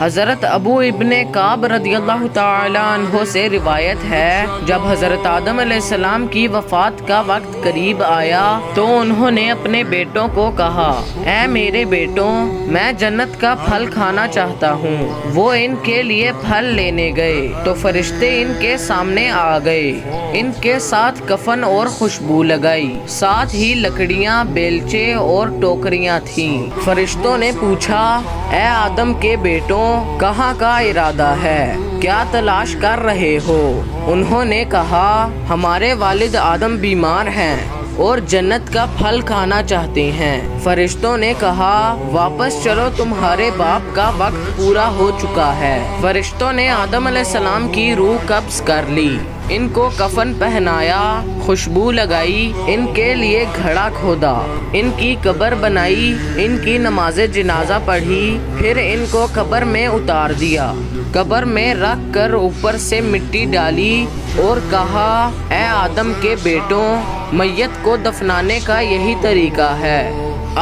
حضرت ابو ابن کعب رضی اللہ تعالی عنہ سے روایت ہے، جب حضرت آدم علیہ السلام کی وفات کا وقت قریب آیا تو انہوں نے اپنے بیٹوں کو کہا، اے میرے بیٹوں، میں جنت کا پھل کھانا چاہتا ہوں۔ وہ ان کے لیے پھل لینے گئے تو فرشتے ان کے سامنے آ گئے، ان کے ساتھ کفن اور خوشبو لگائی، ساتھ ہی لکڑیاں، بیلچے اور ٹوکریاں تھیں۔ فرشتوں نے پوچھا، اے آدم کے بیٹوں، کہاں کا ارادہ ہے؟ کیا تلاش کر رہے ہو؟ انہوں نے کہا، ہمارے والد آدم بیمار ہیں اور جنت کا پھل کھانا چاہتے ہیں۔ فرشتوں نے کہا، واپس چلو، تمہارے باپ کا وقت پورا ہو چکا ہے۔ فرشتوں نے آدم علیہ السلام کی روح قبض کر لی، ان کو کفن پہنایا، خوشبو لگائی، ان کے لیے گھڑا کھودا، ان کی قبر بنائی، ان کی نماز جنازہ پڑھی، پھر ان کو قبر میں اتار دیا، قبر میں رکھ کر اوپر سے مٹی ڈالی اور کہا، اے آدم کے بیٹوں، میت کو دفنانے کا یہی طریقہ ہے۔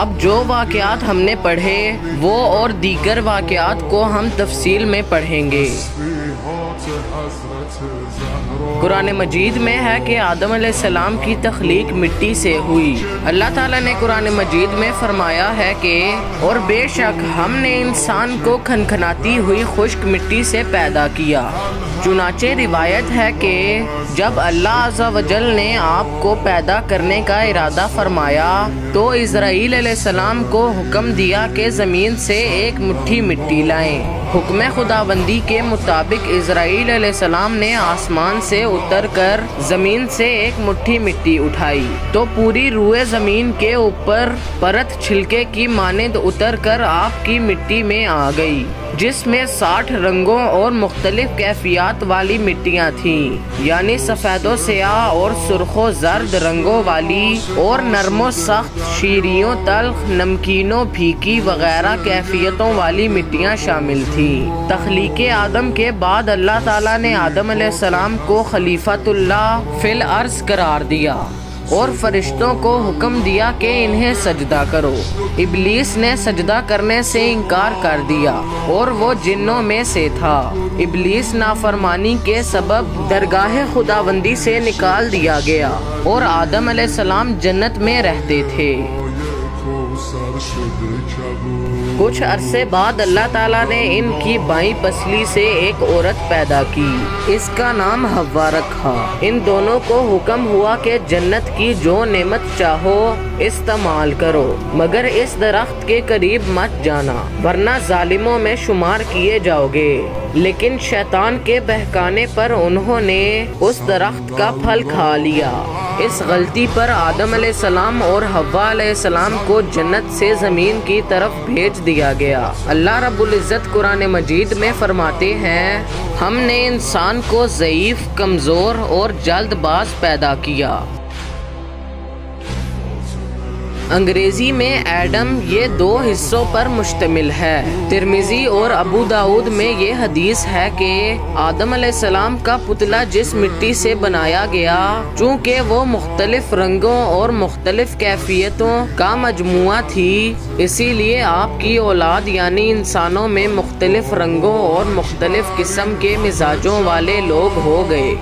اب جو واقعات ہم نے پڑھے وہ اور دیگر واقعات کو ہم تفصیل میں پڑھیں گے۔ قرآن مجید میں ہے کہ آدم علیہ السلام کی تخلیق مٹی سے ہوئی۔ اللہ تعالیٰ نے قرآن مجید میں فرمایا ہے کہ اور بے شک ہم نے انسان کو کھنکھناتی ہوئی خشک مٹی سے پیدا کیا۔ چنانچہ روایت ہے کہ جب اللہ عز و جل نے آپ کو پیدا کرنے کا ارادہ فرمایا تو اسرائیل علیہ السلام کو حکم دیا کہ زمین سے ایک مٹھی مٹی لائیں۔ حکم خداوندی کے مطابق اسرائیل علیہ السلام نے آسمان سے اتر کر زمین سے ایک مٹھی مٹی اٹھائی تو پوری روئے زمین کے اوپر پرت چھلکے کی مانند اتر کر آپ کی مٹی میں آ گئی، جس میں 60 رنگوں اور مختلف کیفیات والی مٹیاں تھیں، یعنی سفید و سیاہ اور سرخ و زرد رنگوں والی اور نرم و سخت، شیریں، تلخ، نمکین و پھیکی وغیرہ کیفیتوں والی مٹیاں شامل تھیں۔ تخلیق آدم کے بعد اللہ تعالیٰ نے آدم علیہ السلام کو خلیفۃ اللہ فی الارض قرار دیا اور فرشتوں کو حکم دیا کہ انہیں سجدہ کرو۔ ابلیس نے سجدہ کرنے سے انکار کر دیا اور وہ جنوں میں سے تھا۔ ابلیس نافرمانی کے سبب درگاہ خداوندی سے نکال دیا گیا اور آدم علیہ السلام جنت میں رہتے تھے۔ کچھ عرصے بعد اللہ تعالیٰ نے ان کی بائیں پسلی سے ایک عورت پیدا کی، اس کا نام حوا رکھا۔ ان دونوں کو حکم ہوا کہ جنت کی جو نعمت چاہو استعمال کرو، مگر اس درخت کے قریب مت جانا ورنہ ظالموں میں شمار کیے جاؤ گے۔ لیکن شیطان کے بہکانے پر انہوں نے اس درخت کا پھل کھا لیا۔ اس غلطی پر آدم علیہ السلام اور حوا علیہ السلام کو جنت سے زمین کی طرف بھیج دیا گیا۔ اللہ رب العزت قرآن مجید میں فرماتے ہیں، ہم نے انسان کو ضعیف، کمزور اور جلد باز پیدا کیا۔ انگریزی میں ایڈم یہ 2 حصوں پر مشتمل ہے۔ ترمذی اور ابو داؤد میں یہ حدیث ہے کہ آدم علیہ السلام کا پتلا جس مٹی سے بنایا گیا، چونکہ وہ مختلف رنگوں اور مختلف کیفیتوں کا مجموعہ تھی، اسی لیے آپ کی اولاد یعنی انسانوں میں مختلف رنگوں اور مختلف قسم کے مزاجوں والے لوگ ہو گئے۔